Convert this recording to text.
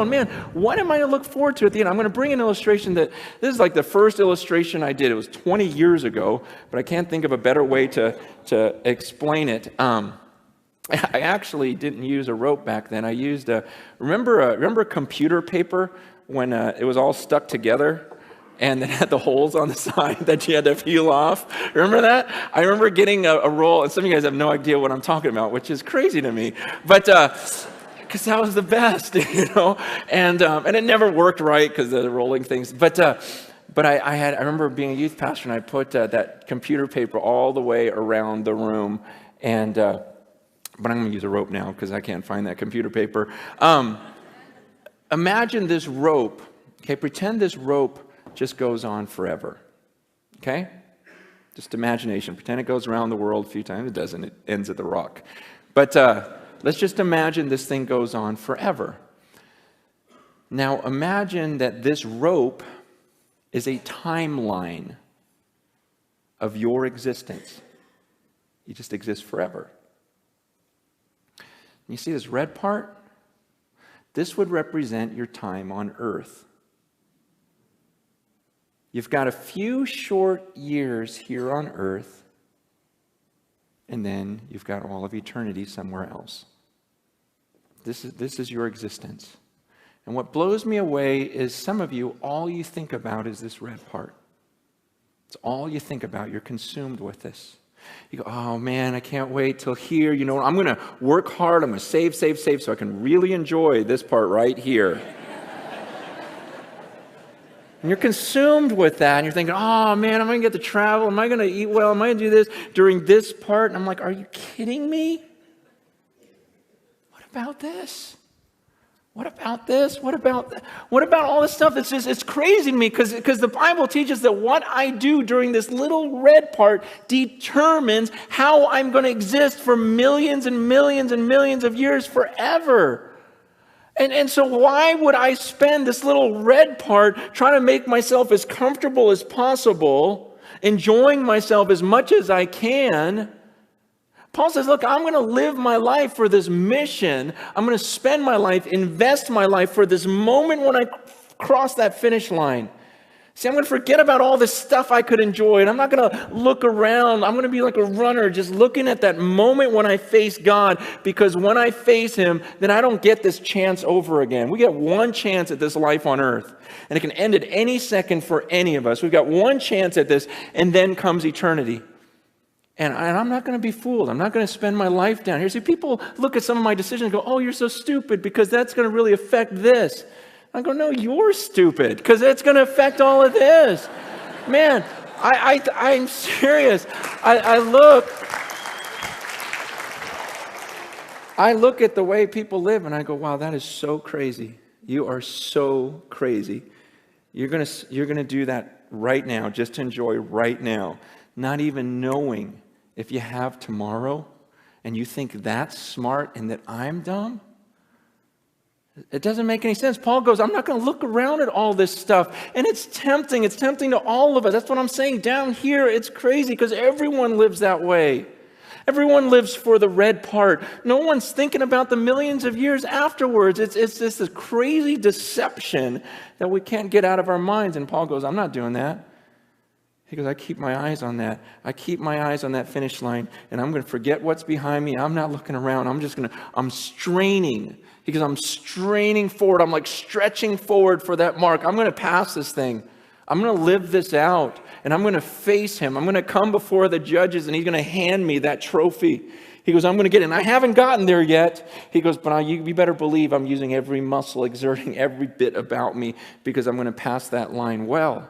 going, man, what am I going to look forward to at the end? I'm going to bring an illustration that, this is like the first illustration I did. It was 20 years ago, but I can't think of a better way to explain it. I actually didn't use a rope back then. I used remember computer paper when it was all stuck together and it had the holes on the side that you had to peel off? Remember that? I remember getting a roll, and some of you guys have no idea what I'm talking about, which is crazy to me. But because that was the best, and it never worked right because of the rolling things. But I remember being a youth pastor, and I put that computer paper all the way around the room, and but I'm going to use a rope now because I can't find that computer paper. Imagine this rope. Okay, pretend this rope just goes on forever. Okay? Just imagination. Pretend it goes around the world a few times. It doesn't. It ends at the rock. But let's just imagine this thing goes on forever. Now imagine that this rope is a timeline of your existence. You just exist forever. You see this red part? This would represent your time on earth. You've got a few short years here on earth, and then you've got all of eternity somewhere else. This is your existence. And what blows me away is some of you, all you think about is this red part. It's all you think about. You're consumed with this. You go, oh man, I can't wait till here. I'm going to work hard. I'm going to save so I can really enjoy this part right here. And you're consumed with that, and you're thinking, oh man, am I going to get to travel? Am I going to eat well? Am I going to do this during this part? And I'm like, are you kidding me? What about this? What about this? What about all this stuff? It's crazy to me because the Bible teaches that what I do during this little red part determines how I'm going to exist for millions and millions and millions of years forever. And so why would I spend this little red part trying to make myself as comfortable as possible, enjoying myself as much as I can? Paul says, look, I'm going to live my life for this mission. I'm going to spend my life, invest my life for this moment when I cross that finish line. See, I'm going to forget about all this stuff I could enjoy, and I'm not going to look around. I'm going to be like a runner, just looking at that moment when I face God, because when I face Him, then I don't get this chance over again. We get one chance at this life on earth, and it can end at any second for any of us. We've got one chance at this, and then comes eternity. And I'm not going to be fooled. I'm not going to spend my life down here. See, people look at some of my decisions and go, oh, you're so stupid because that's going to really affect this. I go, no, you're stupid because it's going to affect all of this. Man, I'm serious. I look at the way people live and I go, wow, that is so crazy. You are so crazy. You're going to do that right now, just to enjoy right now, not even knowing if you have tomorrow, and you think that's smart and that I'm dumb? It doesn't make any sense. Paul goes, I'm not going to look around at all this stuff. And it's tempting. It's tempting to all of us. That's what I'm saying. Down here, it's crazy because everyone lives that way. Everyone lives for the red part. No one's thinking about the millions of years afterwards. It's just this crazy deception that we can't get out of our minds. And Paul goes, I'm not doing that. He goes, I keep my eyes on that. I keep my eyes on that finish line, and I'm going to forget what's behind me. I'm not looking around. I'm straining. He goes, I'm straining forward. I'm like stretching forward for that mark. I'm going to pass this thing. I'm going to live this out, and I'm going to face Him. I'm going to come before the judges, and He's going to hand me that trophy. He goes, I'm going to get it. And I haven't gotten there yet. He goes, but you better believe I'm using every muscle, exerting every bit about me, because I'm going to pass that line well.